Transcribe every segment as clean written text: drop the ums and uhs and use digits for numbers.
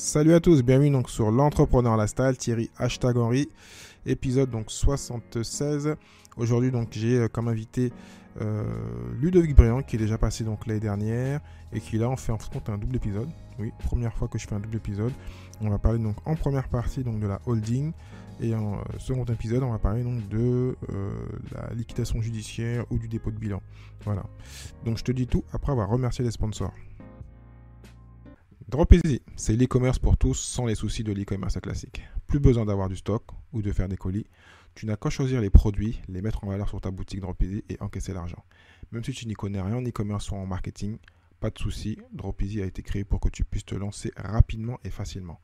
Salut à tous, bienvenue donc sur l'entrepreneur lifestyle, Thierry #Henry, épisode donc 76. Aujourd'hui donc j'ai comme invité Ludovic Briand qui est déjà passé donc l'année dernière et qui là on fait en compte un double épisode. Oui, première fois que je fais un double épisode. On va parler donc en première partie donc de la holding et en second épisode on va parler donc de la liquidation judiciaire ou du dépôt de bilan. Voilà. Donc je te dis tout après avoir remercié les sponsors. Dropeasy, c'est l'e-commerce pour tous sans les soucis de l'e-commerce classique. Plus besoin d'avoir du stock ou de faire des colis. Tu n'as qu'à choisir les produits, les mettre en valeur sur ta boutique Dropeasy et encaisser l'argent. Même si tu n'y connais rien en e-commerce ou en marketing, pas de souci, Dropeasy a été créé pour que tu puisses te lancer rapidement et facilement.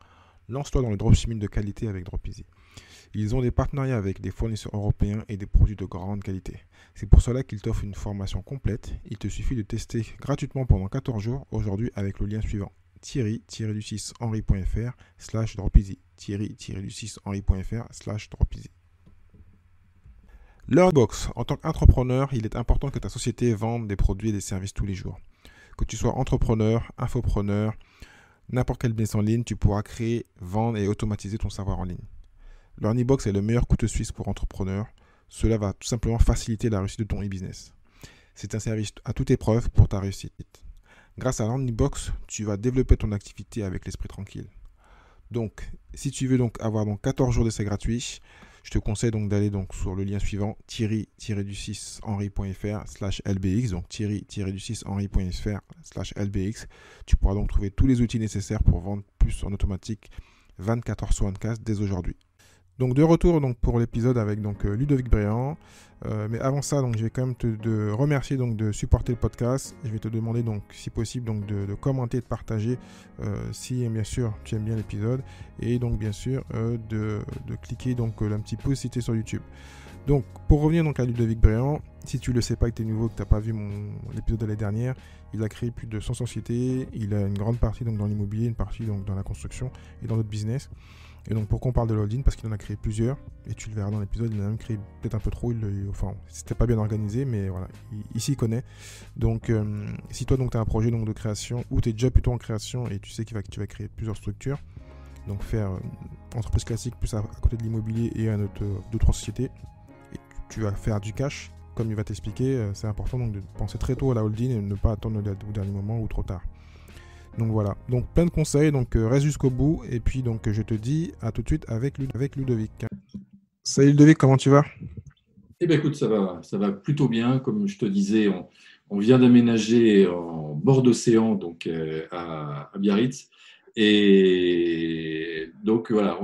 Lance-toi dans le dropshipping de qualité avec Dropeasy. Ils ont des partenariats avec des fournisseurs européens et des produits de grande qualité. C'est pour cela qu'ils t'offrent une formation complète. Il te suffit de tester gratuitement pendant 14 jours aujourd'hui avec le lien suivant. Thierry-du6henry.fr/Dropeasy. Thierry-du6henry.fr/Dropeasy. Learnbox. En tant qu'entrepreneur, il est important que ta société vende des produits et des services tous les jours. Que tu sois entrepreneur, infopreneur, n'importe quel business en ligne, tu pourras créer, vendre et automatiser ton savoir en ligne. Learnybox est le meilleur couteau suisse pour entrepreneurs. Cela va tout simplement faciliter la réussite de ton e-business. C'est un service à toute épreuve pour ta réussite. Grâce à Learnybox, tu vas développer ton activité avec l'esprit tranquille. Donc, si tu veux donc avoir 14 jours d'essai gratuit, je te conseille donc d'aller donc sur le lien suivant thierry-du6henry.fr/lbx, donc thierry-du6henry.fr/lbx. Tu pourras donc trouver tous les outils nécessaires pour vendre plus en automatique 24 heures sur 24 dès aujourd'hui. Donc de retour donc pour l'épisode avec donc Ludovic Briand. Mais avant ça, donc je vais quand même te remercier donc de supporter le podcast. Je vais te demander donc si possible donc de commenter et de partager si bien sûr tu aimes bien l'épisode et donc bien sûr de cliquer donc un petit pouce si tu es sur YouTube. Donc pour revenir donc à Ludovic Briand, si tu le sais pas et que tu es nouveau, que tu n'as pas vu l'épisode de l'année dernière, il a créé plus de 100 sociétés, il a une grande partie donc dans l'immobilier, une partie donc dans la construction et dans d'autres business. Et donc pourquoi on parle de l'holding? Parce qu'il en a créé plusieurs, et tu le verras dans l'épisode, il en a même créé peut-être un peu trop, c'était pas bien organisé, mais voilà, il s'y connaît. Donc si toi donc tu as un projet donc, de création, ou tu es déjà plutôt en création, et tu sais que tu vas créer plusieurs structures, donc faire entreprise classique plus à côté de l'immobilier et un autre 2-3 sociétés, et tu vas faire du cash, comme il va t'expliquer, c'est important donc de penser très tôt à la holding et de ne pas attendre au dernier moment ou trop tard. Donc voilà, donc plein de conseils, donc reste jusqu'au bout et puis donc je te dis à tout de suite avec Ludovic. Salut Ludovic, comment tu vas? Eh bien, écoute, ça va plutôt bien. Comme je te disais, on vient d'aménager en bord d'océan, donc à Biarritz. Et donc, voilà,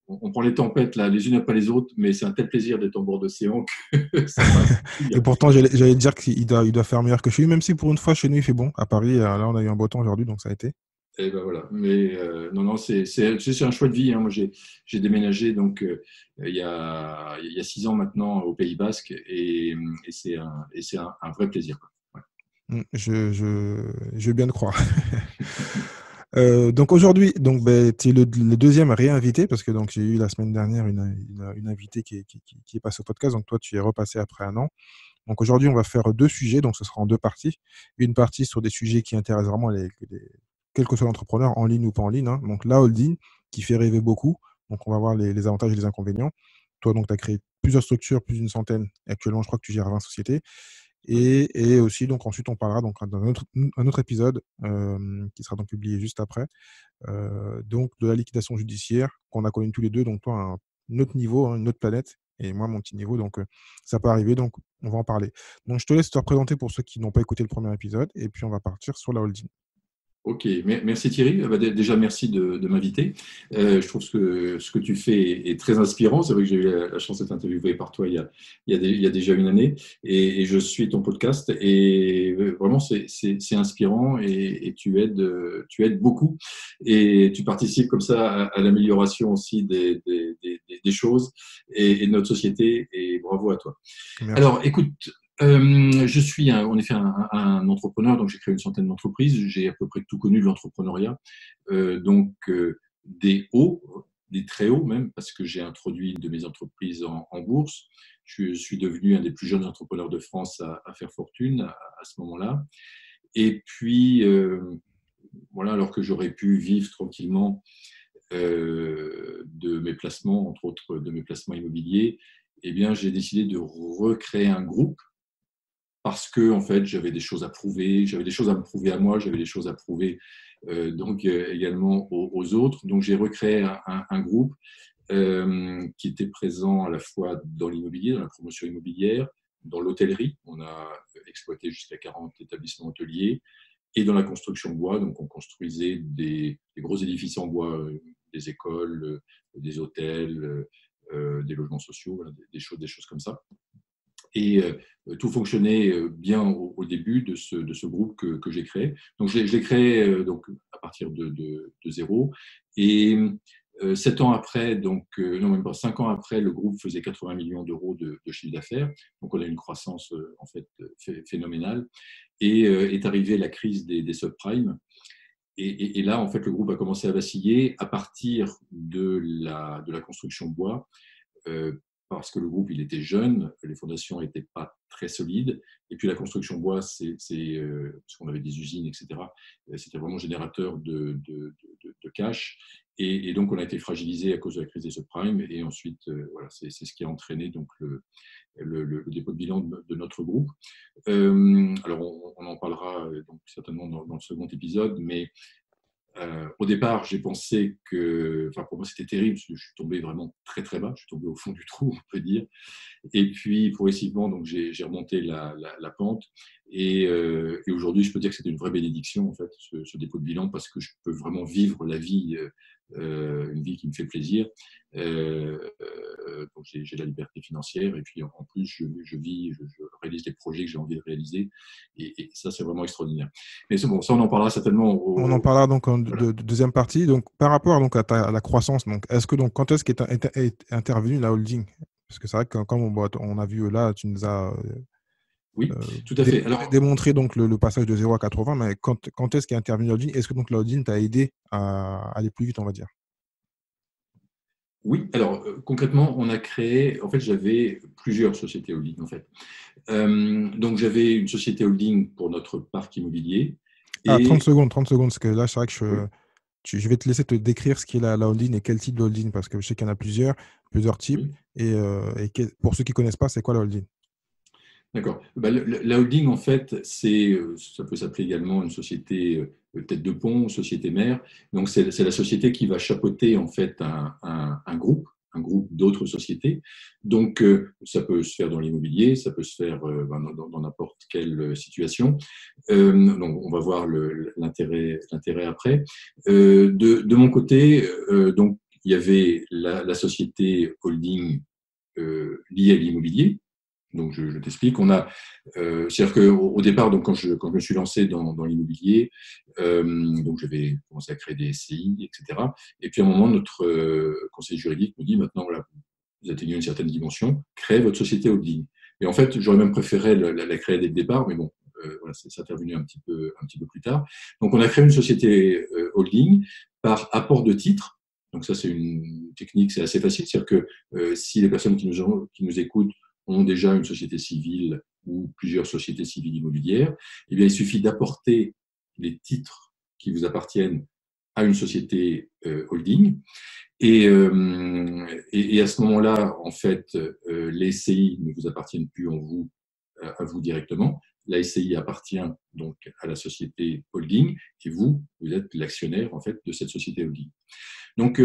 on prend les tempêtes là, les unes après les autres, mais c'est un tel plaisir d'être en bord d'océan que ça passe tout Et bien. pourtant j'allais dire qu'il doit faire meilleur que chez lui, même si pour une fois chez nous il fait bon. À Paris, là on a eu un beau temps aujourd'hui, donc ça a été. Et ben voilà. Mais non, non, c'est un choix de vie, hein. Moi, j'ai déménagé donc il y a 6 ans maintenant au Pays Basque et c'est un vrai plaisir, quoi. Ouais. Je veux bien te croire. Donc aujourd'hui, donc tu es le deuxième réinvité parce que donc j'ai eu la semaine dernière une invitée qui est passée au podcast, donc toi tu es repassé après un an. Donc aujourd'hui on va faire deux sujets, donc ce sera en deux parties. Une partie sur des sujets qui intéressent vraiment quel que soit l'entrepreneur, en ligne ou pas en ligne, hein. Donc la holding qui fait rêver beaucoup. Donc on va voir les avantages et les inconvénients. Toi donc tu as créé plusieurs structures, plus d'une centaine. Actuellement je crois que tu gères 20 sociétés. Oui. Et aussi, donc ensuite, on parlera donc dans un autre épisode qui sera donc publié juste après, donc de la liquidation judiciaire qu'on a connu tous les deux, donc toi, un autre niveau, hein, une autre planète, et moi, mon petit niveau, donc ça peut arriver, donc on va en parler. Donc je te laisse te représenter pour ceux qui n'ont pas écouté le premier épisode, et puis on va partir sur la holding. Ok, merci Thierry. Déjà, merci de m'inviter. Je trouve ce que tu fais est très inspirant. C'est vrai que j'ai eu la chance d'être interviewé par toi il y a déjà une année et je suis ton podcast et vraiment c'est inspirant et tu aides beaucoup et tu participes comme ça à l'amélioration aussi des choses et de notre société et bravo à toi. Merci. Alors, écoute, je suis en effet un entrepreneur, donc j'ai créé une centaine d'entreprises. J'ai à peu près tout connu de l'entrepreneuriat, des hauts, des très hauts même, parce que j'ai introduit une de mes entreprises en bourse. Je suis devenu un des plus jeunes entrepreneurs de France à faire fortune à ce moment-là. Et puis, voilà, alors que j'aurais pu vivre tranquillement de mes placements, entre autres de mes placements immobiliers, eh bien, j'ai décidé de recréer un groupe parce que en fait, j'avais des choses à prouver, j'avais des choses à me prouver à moi, j'avais des choses à prouver également aux autres. Donc, j'ai recréé un groupe qui était présent à la fois dans l'immobilier, dans la promotion immobilière, dans l'hôtellerie. On a exploité jusqu'à 40 établissements hôteliers et dans la construction bois. Donc, on construisait des gros édifices en bois, des écoles, des hôtels, des logements sociaux, voilà, des choses comme ça. Et tout fonctionnait bien au début de ce groupe que j'ai créé. Donc, je l'ai créé donc, à partir de zéro. Et 7 ans après, donc, non, même pas 5 ans après, le groupe faisait 80 millions d'euros de chiffre d'affaires. Donc, on a une croissance en fait phénoménale. Et est arrivée la crise des subprimes. Et là, en fait, le groupe a commencé à vaciller à partir de la construction bois, parce que le groupe il était jeune, les fondations n'étaient pas très solides, et puis la construction bois, parce qu'on avait des usines, etc., c'était vraiment générateur de cash, et donc on a été fragilisé à cause de la crise des subprimes, et ensuite, voilà, c'est ce qui a entraîné donc le dépôt de bilan de notre groupe. Alors on en parlera donc certainement dans le second épisode, mais au départ, j'ai pensé que, enfin pour moi c'était terrible, parce que je suis tombé vraiment très très bas, je suis tombé au fond du trou, on peut dire. Et puis progressivement, donc j'ai remonté la pente. Et aujourd'hui, je peux dire que c'était une vraie bénédiction en fait, ce dépôt de bilan, parce que je peux vraiment vivre la vie, une vie qui me fait plaisir. Donc j'ai la liberté financière, et puis en plus je réalise des projets que j'ai envie de réaliser, et ça c'est vraiment extraordinaire. Mais c'est bon, ça on en parlera certainement On en parlera donc en voilà. deuxième partie. Donc, par rapport donc, à la croissance, donc, quand est-ce qu'est intervenue la holding? Parce que c'est vrai que comme on a vu là, tu nous as Oui, tout à fait. Alors, démontré donc le passage de 0 à 80, mais quand est-ce qu'est intervenue la holding? Est-ce que donc la holding t'a aidé à aller plus vite, on va dire? oui, alors concrètement, on a créé, en fait, j'avais plusieurs sociétés holding, en fait. Donc, j'avais une société holding pour notre parc immobilier. Ah, Et 30 secondes, parce que là, c'est vrai que oui, je vais te laisser te décrire ce qu'est la holding et quel type de holding, parce que je sais qu'il y en a plusieurs types. oui, Pour ceux qui ne connaissent pas, c'est quoi la holding? d'accord. Bah, la holding, en fait, ça peut s'appeler également une société tête de pont, société mère. Donc, c'est la société qui va chapeauter, en fait, un groupe d'autres sociétés. Donc, ça peut se faire dans l'immobilier, ça peut se faire dans n'importe quelle situation. Donc, on va voir l'intérêt après. De mon côté, donc, il y avait la société holding liée à l'immobilier. Donc, je t'explique. C'est-à-dire qu'au départ, donc, quand je me suis lancé dans l'immobilier, donc j'avais commencé à créer des SCI, etc. Et puis à un moment, notre conseiller juridique me dit maintenant, voilà, vous atteignez une certaine dimension, créez votre société holding. Et en fait, j'aurais même préféré la créer dès le départ, mais bon, voilà, c'est intervenu un petit peu plus tard. Donc, on a créé une société holding par apport de titres. Donc, ça, c'est une technique, c'est assez facile. C'est-à-dire que si les personnes qui nous écoutent ont déjà une société civile ou plusieurs sociétés civiles immobilières, eh bien, il suffit d'apporter les titres qui vous appartiennent à une société holding. Et à ce moment-là, en fait, les SCI ne vous appartiennent plus à vous directement. La SCI appartient donc à la société holding, et vous êtes l'actionnaire en fait de cette société holding. Donc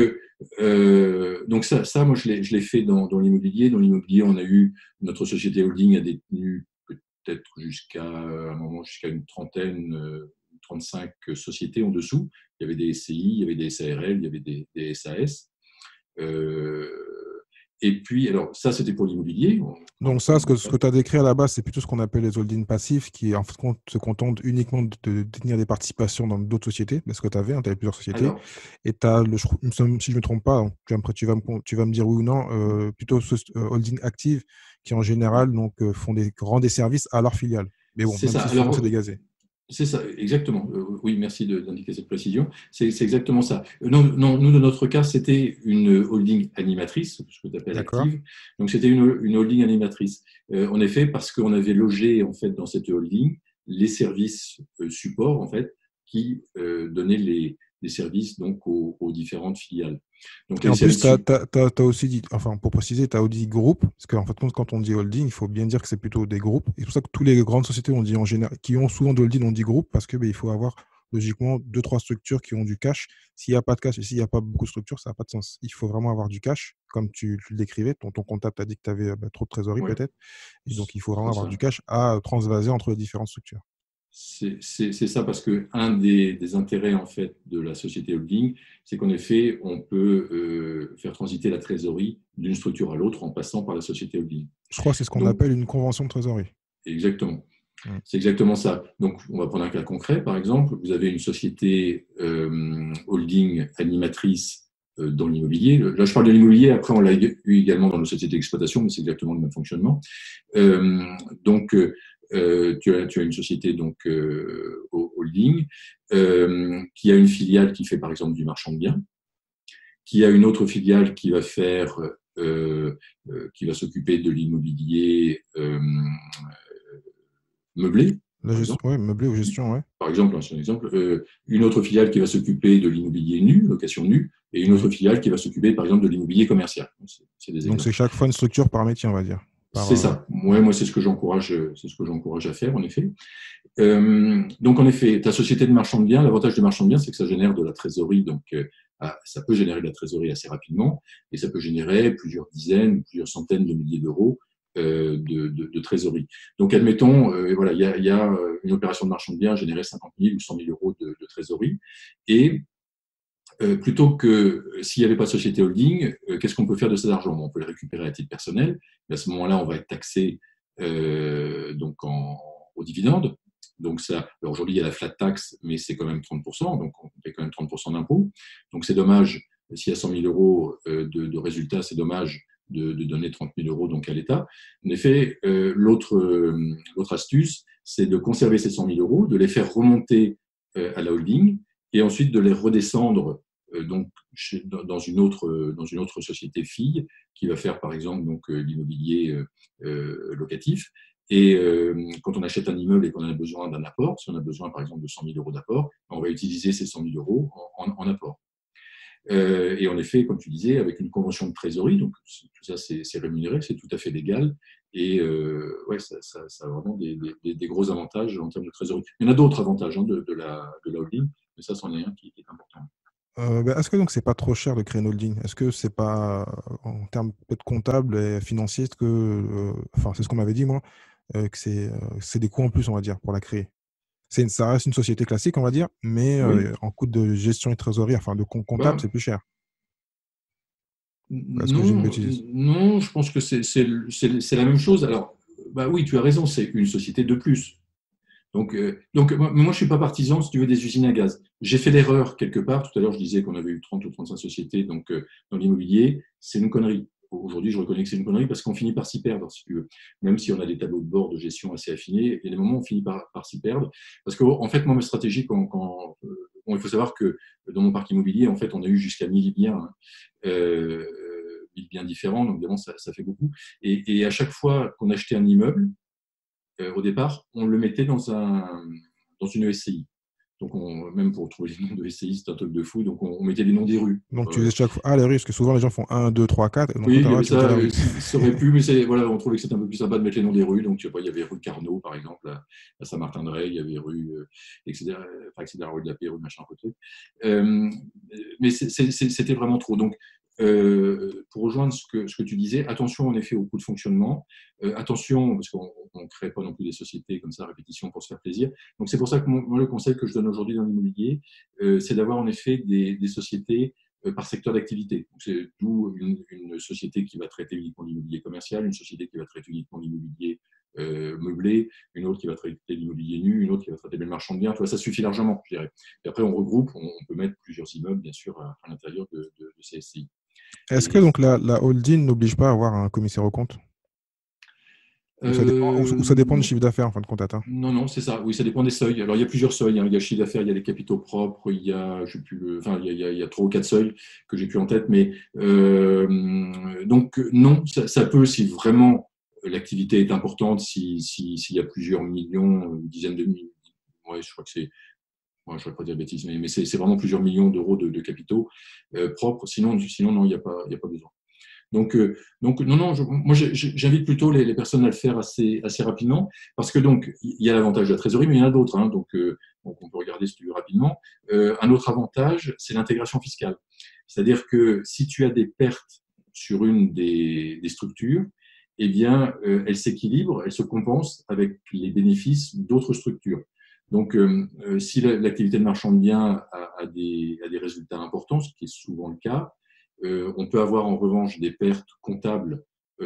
ça, moi, je l'ai fait dans l'immobilier. Dans l'immobilier, on a eu notre société holding a détenu peut-être jusqu'à un moment jusqu'à une trentaine, 35 sociétés en dessous. Il y avait des SCI, il y avait des SARL, il y avait des SAS. Euh, et puis, alors ça, c'était pour l'immobilier. Donc ça, ce que tu as décrit à la base, c'est plutôt ce qu'on appelle les holdings passifs, qui en fait se contentent uniquement de détenir des participations dans d'autres sociétés, parce que tu avais plusieurs sociétés. Alors, Et tu as, si je ne me trompe pas, tu vas me dire oui ou non, plutôt ce holding active, qui en général donc, rendent des services à leurs filiales. Mais bon, c'est même ça. si souvent c'est Alors, dégazé. c'est ça, exactement. Oui, merci d'indiquer cette précision. C'est exactement ça. Non, non, nous, dans notre cas, c'était une holding animatrice, ce que tu appelles D'accord. active. Donc, c'était une holding animatrice. En effet, parce qu'on avait logé, en fait, dans cette holding, les services support, en fait, qui donnaient les services donc, aux différentes filiales. Donc, Et les en plus, services. tu as aussi dit, enfin, pour préciser, tu as aussi dit groupe, parce qu'en fait, quand on dit holding, il faut bien dire que c'est plutôt des groupes. Et c'est pour ça que toutes les grandes sociétés, on dit en général, qui ont souvent de holding, on dit groupe, parce que il faut avoir logiquement deux, trois structures qui ont du cash. S'il n'y a pas de cash et s'il n'y a pas beaucoup de structures, ça n'a pas de sens. Il faut vraiment avoir du cash, comme tu le décrivais. Ton comptable t'a dit que tu avais trop de trésorerie, Ouais, peut-être. Et donc, il faut vraiment c'est avoir du ça. cash à transvaser entre les différentes structures. C'est ça parce que un des intérêts en fait de la société holding, c'est qu'en effet, on peut faire transiter la trésorerie d'une structure à l'autre en passant par la société holding. Je crois que c'est ce qu'on Donc, appelle une convention de trésorerie. exactement. Mm. C'est exactement ça. Donc, on va prendre un cas concret, par exemple. Vous avez une société holding animatrice dans l'immobilier. Là, je parle de l'immobilier. Après, on l'a eu également dans nos sociétés d'exploitation, mais c'est exactement le même fonctionnement. Donc, tu as une société donc holding qui a une filiale qui fait par exemple du marchand de biens, qui a une autre filiale qui va faire qui va s'occuper de l'immobilier meublé, par exemple. Ouais, meublé ou gestion, ouais. Par exemple, c'est un exemple, une autre filiale qui va s'occuper de l'immobilier nu, location nue, et une autre Oui. filiale qui va s'occuper, par exemple, de l'immobilier commercial. C'est des Donc, c'est exemples. chaque fois une structure par métier, on va dire. C'est ça. Ouais, moi, c'est ce que j'encourage à faire, en effet. Donc, en effet, ta société de marchand de biens, l'avantage des marchands de biens, c'est que ça génère de la trésorerie. Donc, ça peut générer de la trésorerie assez rapidement et ça peut générer plusieurs dizaines, plusieurs centaines de milliers d'euros de trésorerie. Donc, admettons, voilà, il y a une opération de marchand de biens générer 50 000 ou 100 000 euros de trésorerie. Et plutôt que s'il n'y avait pas de société holding, qu'est-ce qu'on peut faire de cet argent? On peut le récupérer à titre personnel. Mais à ce moment-là, on va être taxé donc aux dividendes. Donc ça, aujourd'hui, il y a la flat tax, mais c'est quand même 30%, donc on paie quand même 30% d'impôts. Donc c'est dommage, s'il y a 100 000 euros de résultats, c'est dommage de donner 30 000 euros donc à l'État. En effet, l'autre astuce, c'est de conserver ces 100 000 euros, de les faire remonter à la holding et ensuite de les redescendre donc dans une autre société fille qui va faire par exemple donc l'immobilier locatif. Et quand on achète un immeuble et qu'on a besoin d'un apport, si on a besoin par exemple de 100 000 euros d'apport, on va utiliser ces 100 000 euros en apport. Et en effet, comme tu disais, avec une convention de trésorerie, donc tout ça c'est rémunéré, c'est tout à fait légal. Et ouais, ça a vraiment des gros avantages en termes de trésorerie. Il y en a d'autres avantages de la holding, mais ça, c'en est un qui est important. Est-ce que donc c'est pas trop cher de créer une holding? Est-ce que c'est pas en termes peut-être comptables et financiers, est-ce que, enfin c'est ce qu'on m'avait dit moi, que c'est des coûts en plus on va dire pour la créer. Ça reste une société classique on va dire, mais Oui. en coût de gestion et trésorerie, enfin de comptable Bah, c'est plus cher. Est-ce que j'ai une non, bêtise? non, je pense que c'est la même chose. Alors, bah oui, tu as raison, c'est une société de plus. Donc moi, je ne suis pas partisan, si tu veux, des usines à gaz. J'ai fait l'erreur quelque part. Tout à l'heure, je disais qu'on avait eu 30 ou 35 sociétés donc, dans l'immobilier. C'est une connerie. Aujourd'hui, je reconnais que c'est une connerie parce qu'on finit par s'y perdre, si tu veux. Même si on a des tableaux de bord de gestion assez affinés, il y a des moments où on finit par s'y perdre. Parce qu'en fait, moi, ma stratégie, bon, il faut savoir que dans mon parc immobilier, en fait, on a eu jusqu'à 1000 biens, hein, 1000 biens différents, donc évidemment, ça fait beaucoup. Et à chaque fois qu'on achetait un immeuble, au départ, on le mettait dans une SCI. Donc, même pour trouver les noms de SCI, c'est un truc de fou. Donc, on mettait les noms des rues. Donc tu faisais chaque fois les rues, parce que souvent les gens font 1, 2, 3, 4, et donc Oui, toi il y avait tu mettais ça, la rue. ça aurait pu, mais voilà, on trouvait que c'était un peu plus sympa de mettre les noms des rues. Donc, il y avait rue Carnot, par exemple, à Saint-Martin-de-Ré, il y avait rue, etc., enfin, etc., rue de la Paix, rue machin, truc. Mais c'était vraiment trop. Donc, pour rejoindre ce que tu disais, attention en effet au coût de fonctionnement, attention, parce qu'on ne crée pas non plus des sociétés comme ça à répétition pour se faire plaisir. Donc, c'est pour ça que moi, le conseil que je donne aujourd'hui dans l'immobilier, c'est d'avoir en effet des sociétés par secteur d'activité. C'est d'où une société qui va traiter uniquement l'immobilier commercial, une société qui va traiter uniquement l'immobilier meublé, une autre qui va traiter l'immobilier nu, une autre qui va traiter le marchand de biens. Tu vois, ça suffit largement, je dirais. Et après, on regroupe, on peut mettre plusieurs immeubles, bien sûr, à l'intérieur de ces SCI. Est-ce que Et, donc la holding n'oblige pas à avoir un commissaire aux comptes? Ou ça dépend du non, chiffre d'affaires en fin de compte atteint? non, c'est ça. Oui, ça dépend des seuils. Alors, il y a plusieurs seuils, hein. Il y a le chiffre d'affaires, il y a les capitaux propres, il y a, je sais plus enfin, il y a trois ou quatre seuils que j'ai plus en tête. Mais donc, non, ça peut, si vraiment l'activité est importante, s'il y a plusieurs millions, dizaines de millions, ouais, je crois que c'est moi, je ne vais pas dire de bêtises, mais c'est vraiment plusieurs millions d'euros de capitaux propres. Sinon, non, il n'y a pas besoin. Donc, non, moi, j'invite plutôt les personnes à le faire assez rapidement, parce que donc, il y a l'avantage de la trésorerie, mais il y en a d'autres. Hein, donc, on peut regarder si tu veux rapidement. Un autre avantage, c'est l'intégration fiscale. C'est-à-dire que si tu as des pertes sur une des structures, eh bien, elles s'équilibrent, elles se compensent avec les bénéfices d'autres structures. Donc, si l'activité de marchand de biens a des résultats importants, ce qui est souvent le cas, on peut avoir en revanche des pertes comptables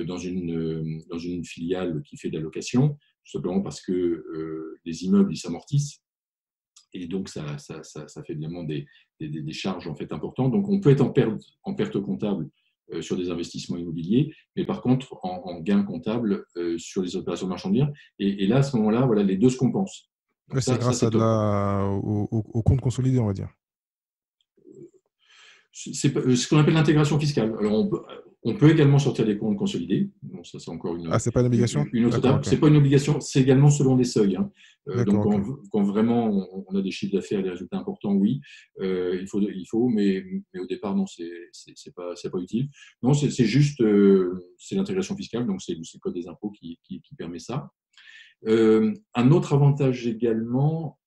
dans une filiale qui fait de la location, tout simplement parce que les immeubles ils s'amortissent et donc ça fait évidemment des charges en fait importantes. Donc on peut être en perte comptable sur des investissements immobiliers, mais par contre en gain comptable sur les opérations de marchand de biens. Et là, à ce moment-là, voilà, les deux se compensent. Donc Ouais, c'est grâce c'est top. au compte consolidé, on va dire. C'est ce qu'on appelle l'intégration fiscale. Alors, on peut également sortir des comptes consolidés. Bon, ça, c'est encore Ah, c'est pas une obligation? une autre D'accord, étape. ok. C'est pas une obligation, c'est également selon des seuils. Hein. Donc, D'accord, ok. quand vraiment on a des chiffres d'affaires, des résultats importants, oui, il faut, mais au départ, non, c'est pas utile. Non, c'est juste, c'est l'intégration fiscale, donc c'est le code des impôts qui permet ça. Un autre avantage également,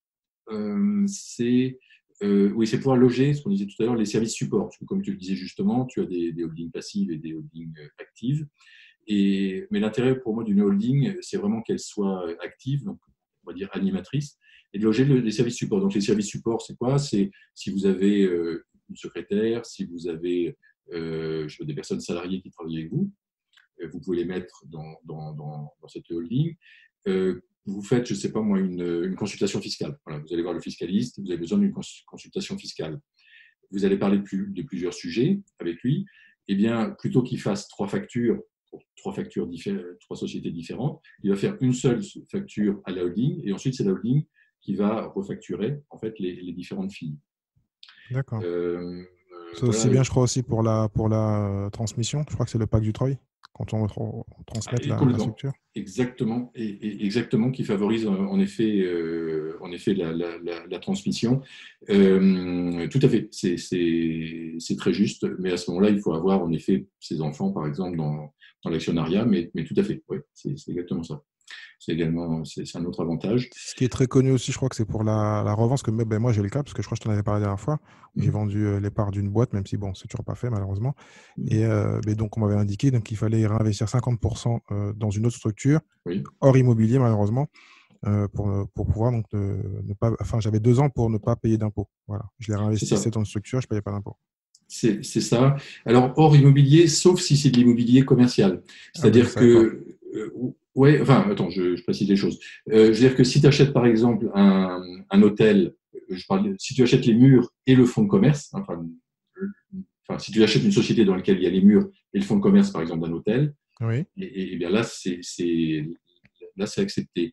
c'est pouvoir loger, ce qu'on disait tout à l'heure, les services supports. Parce que comme tu le disais justement, tu as des holdings passives et des holdings actives. Mais l'intérêt pour moi d'une holding, c'est vraiment qu'elle soit active, donc on va dire animatrice, et de loger les services supports. Donc les services supports, c'est quoi? C'est si vous avez une secrétaire, si vous avez des personnes salariées qui travaillent avec vous, vous pouvez les mettre dans cette holding. Vous faites, je ne sais pas moi, une consultation fiscale. Voilà, vous allez voir le fiscaliste, vous avez besoin d'une consultation fiscale. Vous allez parler de plusieurs sujets avec lui. Eh bien, plutôt qu'il fasse trois factures pour trois sociétés différentes, il va faire une seule facture à la holding et ensuite c'est la holding qui va refacturer en fait les différentes filles. D'accord. C'est aussi Voilà. bien, je crois, aussi pour la transmission. Je crois que c'est le pack du Troy, quand on transmet Et la complètement, structure. exactement, et exactement, qui favorise en effet la transmission. Tout à fait, c'est très juste, mais à ce moment-là, il faut avoir en effet ses enfants, par exemple, dans l'actionnariat, mais tout à fait, oui, c'est exactement ça. C'est un autre avantage. Ce qui est très connu aussi, je crois que c'est pour la revente, parce que ben, moi j'ai le cas, parce que je crois que je t'en avais parlé la dernière fois, où j'ai vendu les parts d'une boîte, même si bon, c'est toujours pas fait malheureusement. Et mais donc on m'avait indiqué qu'il fallait réinvestir 50% dans une autre structure, Oui. hors immobilier malheureusement, pour pouvoir donc ne pas. Enfin, j'avais 2 ans pour ne pas payer d'impôts. Voilà, je les C'est ça. réinvestissais dans une structure, je payais pas d'impôts. C'est ça. Alors, hors immobilier, sauf si c'est de l'immobilier commercial. Ah ben je C'est-à-dire savais pas. que, ouais, enfin, attends, je précise les choses. Je veux dire que si tu achètes, par exemple, un hôtel, si tu achètes les murs et le fonds de commerce, hein, enfin, si tu achètes une société dans laquelle il y a les murs et le fonds de commerce, par exemple, d'un hôtel, Oui. et bien là, c'est accepté.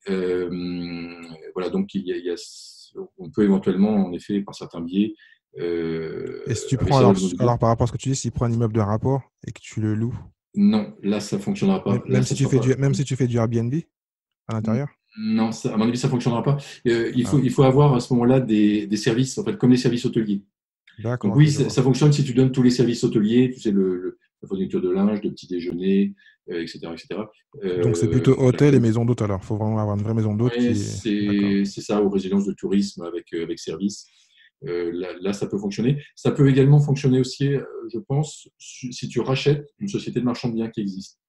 Voilà, donc on peut éventuellement, en effet, par certains biais, Et si tu prends investir dans alors, l'immobilier. alors par rapport à ce que tu dis, si tu prends un immeuble de rapport et que tu le loues, Non, là, ça ne fonctionnera pas. Là, même ça si tu sera fais pas. même si tu fais du Airbnb à l'intérieur. Non, à mon avis, ça ne fonctionnera pas. Ah, Il faut avoir à ce moment-là des services, en fait, comme les services hôteliers. d'accord, Donc ok, oui, je vois. ça fonctionne si tu donnes tous les services hôteliers, tu sais, la fourniture de linge, de petit déjeuner, etc., etc. Donc c'est plutôt Voilà, hôtel et maison d'hôte alors. Il faut vraiment avoir une vraie maison d'hôte ouais, qui est. D'accord. c'est ça, aux résidences de tourisme avec service. Là, ça peut fonctionner. Ça peut également fonctionner aussi, je pense, si tu rachètes une société de marchand de biens qui existe.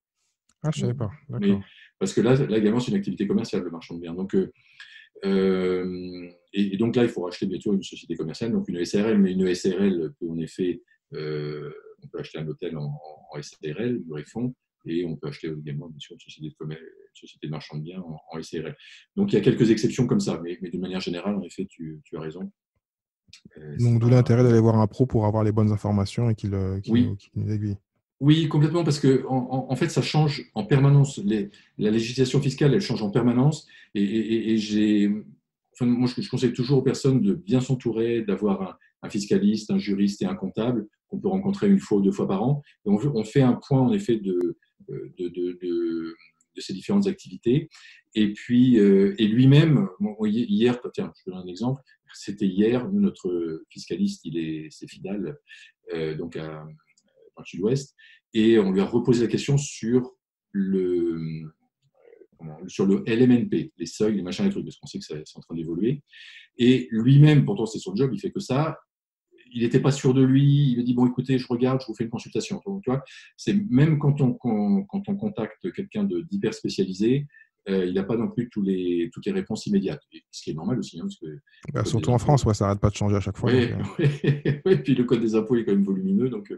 Ah, je Euh, savais pas. mais D'accord. parce que là également, c'est une activité commerciale, le marchand de biens. Donc, et donc là, il faut racheter bien sûr une société commerciale, donc une SARL, mais une SARL peut en effet, on peut acheter un hôtel en SARL, du fonds, et on peut acheter également bien sûr une société de marchand de biens en SARL. Donc il y a quelques exceptions comme ça, mais de manière générale, en effet, tu as raison. Donc d'où l'intérêt d'aller voir un pro pour avoir les bonnes informations et Oui, qu'il nous aiguille. oui, complètement, parce que en fait, ça change en permanence. La législation fiscale, elle change en permanence. Moi, je conseille toujours aux personnes de bien s'entourer, d'avoir un fiscaliste, un juriste et un comptable qu'on peut rencontrer une fois ou deux fois par an. Et on fait un point, en effet, de ces différentes activités. Et puis, et lui-même, hier, tiens, je te donne un exemple, c'était hier. Nous, notre fiscaliste, c'est Fidal, donc dans le sud-ouest, et on lui a reposé la question le, sur le LMNP, les seuils, les machins, les trucs, parce qu'on sait que c'est en train d'évoluer. Et lui-même, pourtant c'est son job, il fait que ça. Il n'était pas sûr de lui. Il a dit bon, écoutez, je regarde, je vous fais une consultation. Donc, tu vois, c'est même quand on contacte quelqu'un d'hyper spécialisé, il n'a pas non plus toutes les réponses immédiates. Et ce qui est normal aussi, hein, parce que le Bah, code des surtout en France, impôts. ouais, ça n'arrête pas de changer à chaque fois. Oui, Donc, oui, puis le code des impôts est quand même volumineux, donc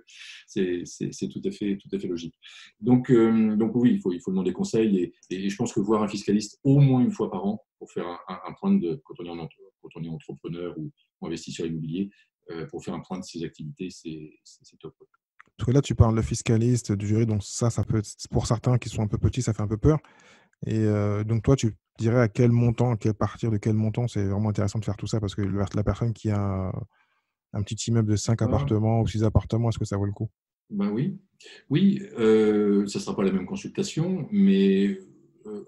c'est tout à fait logique. Donc oui, il faut demander conseil et je pense que voir un fiscaliste au moins une fois par an pour faire un point quand on est entrepreneur ou investisseur immobilier, pour faire un point de ses activités, c'est top. parce que là, tu parles de fiscaliste, du jury, donc ça peut être, pour certains qui sont un peu petits, ça fait un peu peur. Et donc toi, tu dirais à quel montant, à partir de quel montant, c'est vraiment intéressant de faire tout ça, parce que la personne qui a un petit immeuble de 5 Ah, appartements ou 6 appartements, est-ce que ça vaut le coup? ben oui, oui, ça ne sera pas la même consultation, mais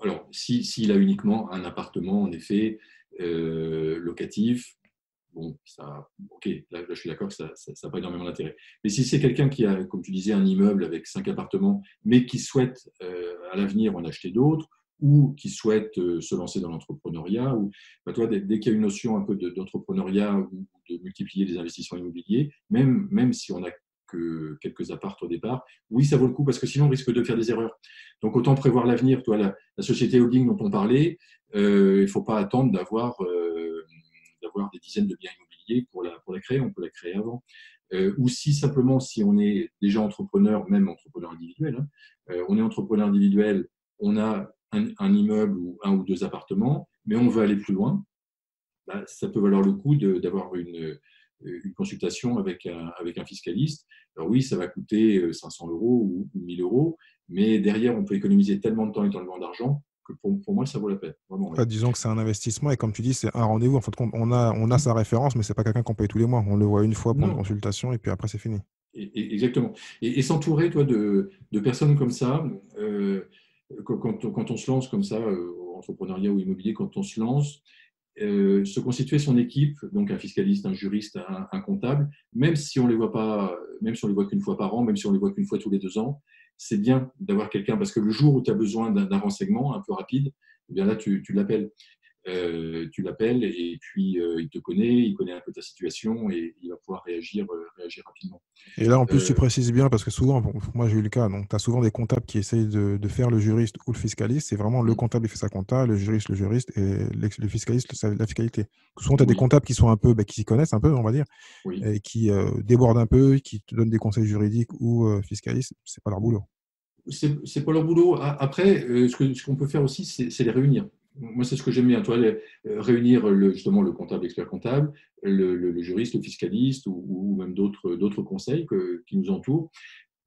alors s'il a uniquement un appartement, en effet, locatif. Bon, ça, ok, là, je suis d'accord que ça n'a pas énormément d'intérêt. Mais si c'est quelqu'un qui a, comme tu disais, un immeuble avec 5 appartements, mais qui souhaite à l'avenir en acheter d'autres, ou qui souhaite se lancer dans l'entrepreneuriat, ou bah, toi, dès qu'il y a une notion un peu d'entrepreneuriat ou de multiplier les investissements immobiliers, même si on n'a que quelques apparts au départ, oui, ça vaut le coup parce que sinon on risque de faire des erreurs. Donc autant prévoir l'avenir. Toi, la société holding dont on parlait, il ne faut pas attendre d'avoir des dizaines de biens immobiliers pour la créer, on peut la créer avant. Ou simplement, si on est déjà entrepreneur, même entrepreneur individuel, hein, on est entrepreneur individuel, on a un immeuble ou 1 ou 2 appartements, mais on veut aller plus loin, bah, ça peut valoir le coup d'avoir une consultation avec un fiscaliste. Alors oui, ça va coûter 500 euros ou 1000 euros, mais derrière, on peut économiser tellement de temps et tellement d'argent que pour moi, ça vaut la peine. Vraiment, oui. Ouais, disons que c'est un investissement et comme tu dis, c'est un rendez-vous. En fin de compte, on a sa référence, mais c'est pas quelqu'un qu'on paye tous les mois. On le voit une fois pour une Non, consultation et puis après, c'est fini. exactement. Et s'entourer, toi, de personnes comme ça, quand on se lance comme ça, en entrepreneuriat ou immobilier, quand on se lance, se constituer son équipe, donc un fiscaliste, un juriste, un comptable, même si on les voit pas, même si on les voit qu'une fois par an, même si on les voit qu'une fois tous les 2 ans, c'est bien d'avoir quelqu'un parce que le jour où tu as besoin d'un renseignement un peu rapide, eh bien là, tu l'appelles. Tu l'appelles et puis il te connaît, il connaît un peu ta situation et il va pouvoir réagir rapidement. Et là, en plus, tu Euh, précises bien parce que souvent, bon, moi j'ai eu le cas, donc tu as souvent des comptables qui essayent de faire le juriste ou le fiscaliste. C'est vraiment le comptable qui fait sa compta, le juriste et le fiscaliste la fiscalité. Souvent, tu as des oui, comptables qui sont un peu, qui s'y connaissent un peu, on va dire, oui. et qui débordent un peu, qui te donnent des conseils juridiques ou fiscalistes. C'est pas leur boulot. C'est pas leur boulot. Après, ce qu'on peut faire aussi, c'est les réunir. Moi, c'est ce que j'aime bien. Toi, réunir justement le comptable, l'expert comptable, le juriste, le fiscaliste ou même d'autres conseils qui nous entourent.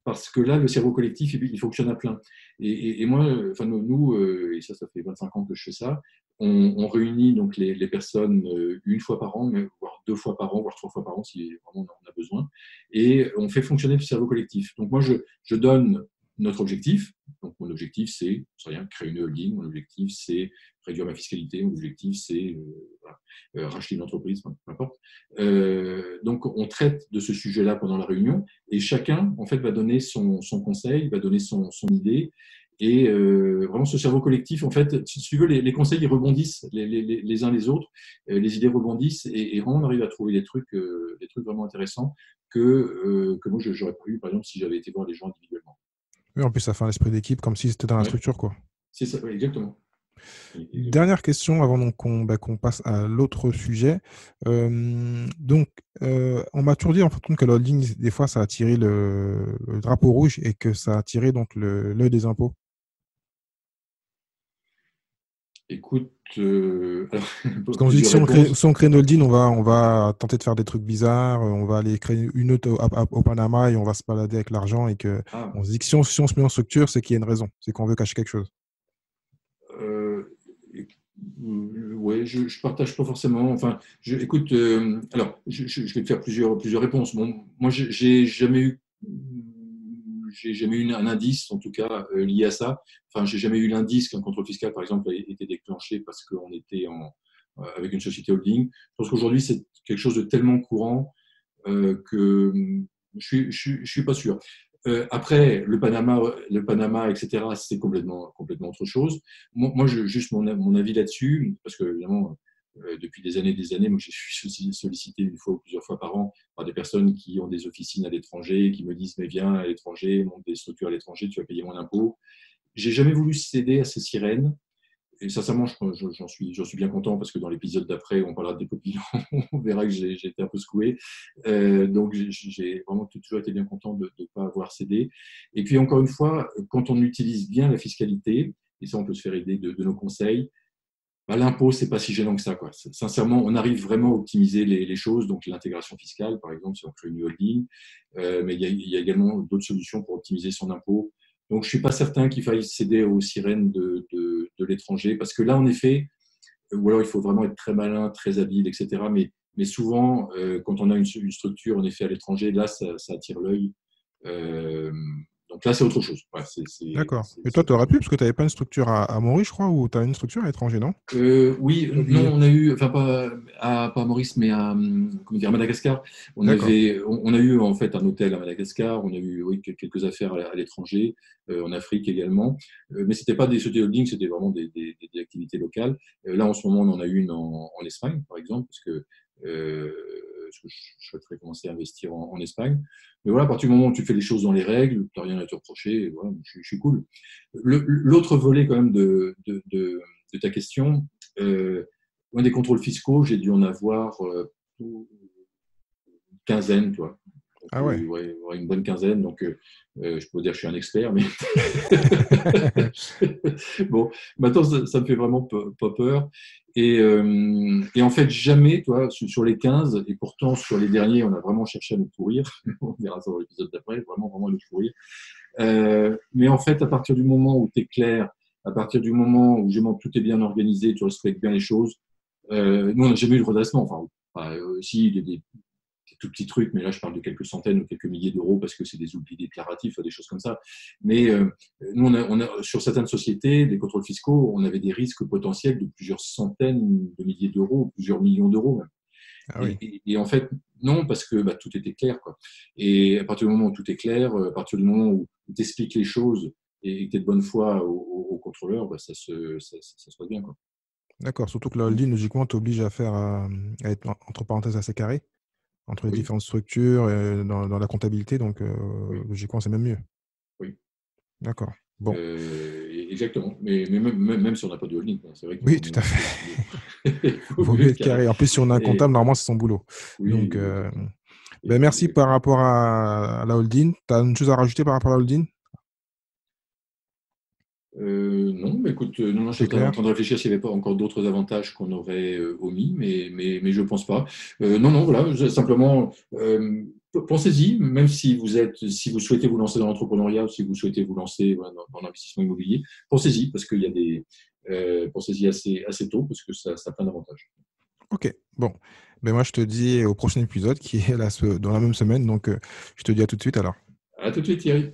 Parce que là, le cerveau collectif, il fonctionne à plein. Et moi, enfin, nous, et ça fait 25 ans que je fais ça, on réunit donc les personnes une fois par an, voire 2 fois par an, voire 3 fois par an si vraiment on a besoin. Et on fait fonctionner le cerveau collectif. Donc moi, je donne notre objectif. Donc mon objectif, c'est rien, créer une holding. Mon objectif, c'est réduire ma fiscalité. Mon objectif, c'est voilà, racheter une entreprise, peu importe. Donc on traite de ce sujet-là pendant la réunion. Et chacun, en fait, va donner son conseil, va donner son idée. Et vraiment, ce cerveau collectif, en fait, si tu veux, les conseils, ils rebondissent les uns les autres, les idées rebondissent, et vraiment, on arrive à trouver des trucs vraiment intéressants que moi, je n'aurais pas eu, par exemple, si j'avais été voir les gens individuellement. Oui, en plus, ça fait un esprit d'équipe comme si c'était dans la Ouais, structure, quoi. c'est ça, ouais, exactement. Exactement. Dernière question avant donc qu'on passe à l'autre sujet. Donc, on m'a toujours dit en fait que la holding, des fois, ça a attiré le drapeau rouge et que ça a attiré donc l'œil des impôts. Écoute, alors, Parce qu'on se dit que plusieurs réponses. si on crée une holding, on va tenter de faire des trucs bizarres, on va aller créer une autre au Panama et on va se balader avec l'argent et que Ah, on se dit que si on se met en structure, c'est qu'il y a une raison, c'est qu'on veut cacher quelque chose. Euh, ouais, je ne partage pas forcément. Enfin, écoute, alors, je vais te faire plusieurs réponses. Bon, moi, j'ai jamais eu un indice, en tout cas, lié à ça. Enfin, j'ai jamais eu l'indice qu'un contrôle fiscal, par exemple, a été déclenché parce qu'on était avec une société holding. Je pense qu'aujourd'hui, c'est quelque chose de tellement courant que je suis pas sûr. Après, le Panama, etc., c'est complètement autre chose. Moi juste mon avis là-dessus, parce que évidemment, depuis des années, moi, je suis sollicité une fois ou plusieurs fois par an par des personnes qui ont des officines à l'étranger, qui me disent mais viens à l'étranger, monte des structures à l'étranger, tu vas payer moins d'impôts. J'ai jamais voulu céder à ces sirènes. Et sincèrement, j'en suis bien content parce que dans l'épisode d'après, on parlera de dépôt de bilan, on verra que j'ai été un peu secoué. Donc, j'ai vraiment toujours été bien content de ne pas avoir cédé. Et puis, encore une fois, quand on utilise bien la fiscalité, et ça, on peut se faire aider de nos conseils, bah, l'impôt, c'est pas si gênant que ça, quoi. Sincèrement, on arrive vraiment à optimiser les choses. Donc, l'intégration fiscale, par exemple, si on crée une holding, mais il y a également d'autres solutions pour optimiser son impôt. Donc, je suis pas certain qu'il faille céder aux sirènes de l'étranger, parce que là, en effet, ou alors il faut vraiment être très malin, très habile, etc. Mais souvent, quand on a une structure, en effet, à l'étranger, là, ça attire l'œil. Euh, donc là, c'est autre chose. Ouais, D'accord. Et toi, tu aurais pu, parce que tu n'avais pas une structure à Maurice, je crois, ou tu as une structure à l'étranger, non? Oui, non, on a eu, enfin pas à Maurice, mais à, comment dire, à Madagascar. D'accord. On a eu en fait un hôtel à Madagascar. On a eu oui, quelques affaires à l'étranger, en Afrique également. Mais c'était pas des sociétés holding, c'était vraiment des activités locales. Là, en ce moment, on en a une en Espagne, par exemple, parce que je souhaiterais commencer à investir en Espagne. Mais voilà, à partir du moment où tu fais les choses dans les règles, tu n'as rien à te reprocher. Et voilà, je suis cool. L'autre volet quand même de ta question, un des contrôles fiscaux, j'ai dû en avoir une quinzaine, toi. Donc, Ah ouais. ouais, une bonne quinzaine. Donc, je peux dire que je suis un expert, mais bon, maintenant, ça me fait vraiment pas peur. Et en fait, jamais, toi, sur les 15, et pourtant, sur les derniers, on a vraiment cherché à nous pourrir. On verra ça dans l'épisode d'après, vraiment à nous pourrir. Mais en fait, à partir du moment où tu es clair, à partir du moment où tout est bien organisé, tu respectes bien les choses, nous, on n'a jamais eu de redressement. Si, des tout petits trucs, mais là, je parle de quelques centaines ou quelques milliers d'euros parce que c'est des oublis déclaratifs, des choses comme ça. Mais nous, sur certaines sociétés, des contrôles fiscaux, on avait des risques potentiels de plusieurs centaines de milliers d'euros, plusieurs millions d'euros même. Ah oui. Et en fait, non, parce que tout était clair, quoi. Et à partir du moment où tout est clair, à partir du moment où tu expliques les choses et que tu es de bonne foi au contrôleur, ça se passe bien, quoi. D'accord. Surtout que la holding, logiquement, t'oblige à faire, à être entre parenthèses assez carré entre les Oui, différentes structures et dans la comptabilité. Donc, oui, logiquement, c'est même mieux. oui. D'accord. Bon. Exactement. Mais même si on n'a pas de holding, c'est vrai qu'il Oui, vaut tout mieux, à fait. vaut Vaut mieux mieux être être carré. carré. En plus, si on a un Et comptable, normalement, c'est son boulot. Donc, oui, exactement. ben merci par Exactement. rapport à la holding. Tu as une chose à rajouter par rapport à la holding? Non, mais écoute, non, Tout est j'étais en clair? train de réfléchir s'il n'y avait pas encore d'autres avantages qu'on aurait omis, mais je ne pense pas. Non, voilà, simplement, pensez-y, même si si vous souhaitez vous lancer dans l'entrepreneuriat ou si vous souhaitez vous lancer voilà, dans l'investissement immobilier, pensez-y, parce qu'il y a pensez-y assez tôt, parce que ça a plein d'avantages. Ok. Bon. Ben moi, je te dis au prochain épisode qui est dans la même semaine. Donc, je te dis à tout de suite alors. À tout de suite, Thierry.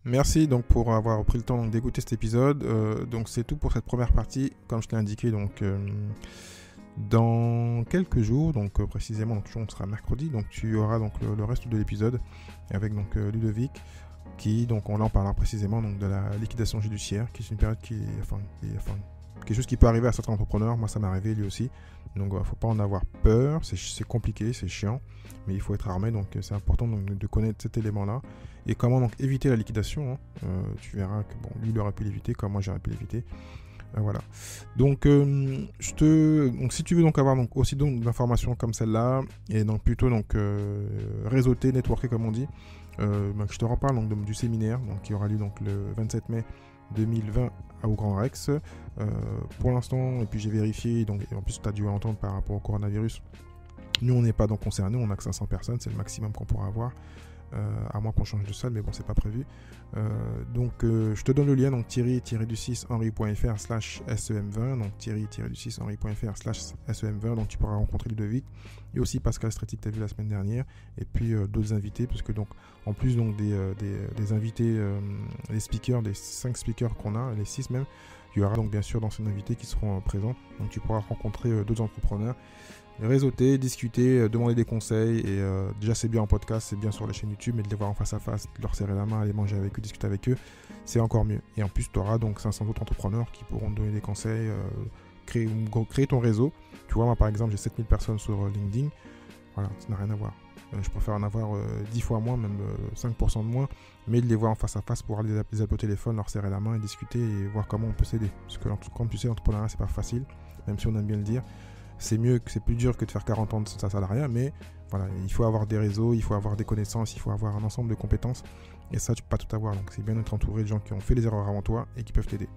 Merci donc pour avoir pris le temps d'écouter cet épisode. Donc c'est tout pour cette première partie, comme je t'ai indiqué. Donc dans quelques jours, donc précisément, donc, on sera mercredi, donc tu auras donc le reste de l'épisode avec donc Ludovic, qui donc on en parlera précisément donc de la liquidation judiciaire, qui est une période qui est quelque chose qui peut arriver à certains entrepreneurs. Moi, ça m'est arrivé lui aussi. Donc, faut pas en avoir peur. C'est compliqué, c'est chiant, mais il faut être armé. Donc, c'est important donc, de connaître cet élément-là et comment donc éviter la liquidation. Tu verras que bon, lui, il aurait pu l'éviter, comme moi, j'aurais pu l'éviter. Voilà. Donc, donc, si tu veux donc avoir donc aussi donc d'informations comme celle-là et donc plutôt donc réseauter, networker comme on dit, je te reparle donc du séminaire donc qui aura lieu donc le 27 mai 2020 au Grand Rex. Pour l'instant, et puis j'ai vérifié, donc en plus tu as dû entendre par rapport au coronavirus, nous on n'est pas donc concernés, on n'a que 500 personnes, c'est le maximum qu'on pourra avoir, à moins qu'on change de salle, mais bon, c'est pas prévu. Donc je te donne le lien, donc thierry-du6henri.fr/sem20, donc thierry-du6henri.fr/sem20, donc tu pourras rencontrer Ludovic et aussi Pascal Stretti que tu as vu la semaine dernière, et puis d'autres invités, parce que donc en plus donc des invités, les speakers, les 5 speakers qu'on a, les 6 même, Il y aura donc bien sûr d'anciens invités qui seront présents. Donc tu pourras rencontrer d'autres entrepreneurs, réseauter, discuter, demander des conseils. Et déjà c'est bien en podcast, c'est bien sur la chaîne YouTube, mais de les voir en face à face, de leur serrer la main, aller manger avec eux, discuter avec eux, c'est encore mieux. Et en plus tu auras donc 500 autres entrepreneurs qui pourront te donner des conseils, créer ton réseau. Tu vois, moi par exemple j'ai 7000 personnes sur LinkedIn. Voilà, ça n'a rien à voir. Je préfère en avoir 10 fois moins, même 5% de moins, mais de les voir en face à face pour aller les appeler au téléphone, leur serrer la main et discuter et voir comment on peut s'aider. Parce que comme tu sais, l'entrepreneuriat c'est pas facile, même si on aime bien le dire. C'est plus dur que de faire 40 ans de salariat, mais voilà, il faut avoir des réseaux, il faut avoir des connaissances, il faut avoir un ensemble de compétences, et ça tu peux pas tout avoir. Donc c'est bien d'être entouré de gens qui ont fait les erreurs avant toi et qui peuvent t'aider.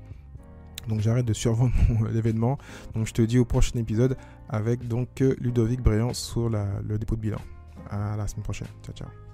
Donc j'arrête de survendre l'événement. Donc je te dis au prochain épisode avec donc Ludovic Bréant sur le dépôt de bilan. À la semaine prochaine. Ciao, ciao.